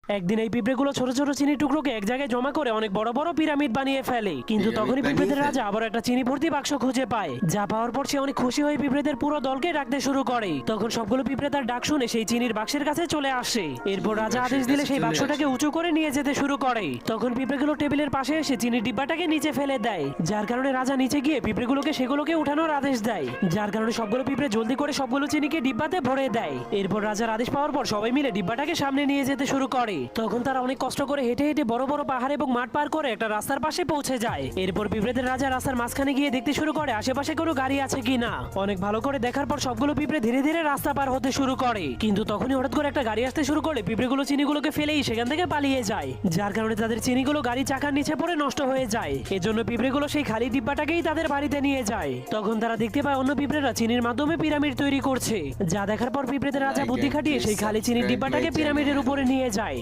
একদিন এই পিঁপড়েগুলো ছোট ছোট চিনি টুকরোকে এক জায়গায় জমা করে অনেক বড় বড় পিরামিড বানিয়ে ফেলে। কিন্তু তখনই পিঁপড়েদের রাজা আবার একটা চিনি ভর্তি বাক্স খুঁজে পায়, যা পাওয়ার পর সে অনেক খুশি হয়ে পিঁপড়েদের পুরো দলকে ডাকতে শুরু করে। তখন সবগুলো পিঁপড়ে তার ডাক শুনে সেই চিনির বাক্সের কাছে চলে আসে। এরপর রাজা আদেশ দিলে সেই বাক্সটাকে উঁচু করে নিয়ে যেতে শুরু করে। তখন পিঁপড়েগুলো টেবিলের পাশে এসে চিনির ডিব্বাটাকে নিচে ফেলে দেয়, যার কারণে রাজা নিচে গিয়ে পিঁপড়েগুলোকে সেগুলোকে উঠানোর আদেশ দেয়, যার কারণে সবগুলো পিঁপড়ে জলদি করে সবগুলো চিনিকে ডিব্বাতে ভরে দেয়। এরপর রাজার আদেশ পাওয়ার পর সবাই মিলে ডিব্বাটাকে সামনে নিয়ে যেতে শুরু করে। তখন তারা অনেক কষ্ট করে হেঁটে হেঁটে বড় বড় পাহাড় এবং মাঠ পার করে একটা রাস্তার পাশে পৌঁছে যায়। এরপর পিঁপড়েদের রাজা রাস্তার মাঝখানে গিয়ে দেখতে শুরু করে আশেপাশে কোনো গাড়ি আছে কিনা। অনেক ভালো করে দেখার পর সবগুলো পিঁপড়ে ধীরে ধীরে রাস্তা পার হতে শুরু করে। কিন্তু তখনই হঠাৎ করে একটা গাড়ি আসতে শুরু করে পিঁপড়েগুলো চিনিগুলোকে ফেলেই সেখান থেকে পালিয়ে যায়, যার কারণে তাদের চিনিগুলো গাড়ি চাকার নিচে পড়ে নষ্ট হয়ে যায়। এজন্য পিঁপড়েগুলো সেই খালি ডিব্বাটাকেই তাদের বাড়িতে নিয়ে যায়। তখন তারা দেখতে পায় অন্য পিঁপড়েরা চিনির মাধ্যমে পিরামিড তৈরি করছে, যা দেখার পর পিঁপড়েদের রাজা বুদ্ধি খাটিয়ে সেই খালি চিনির ডিব্বাটাকে পিরামিডের উপরে নিয়ে যায়।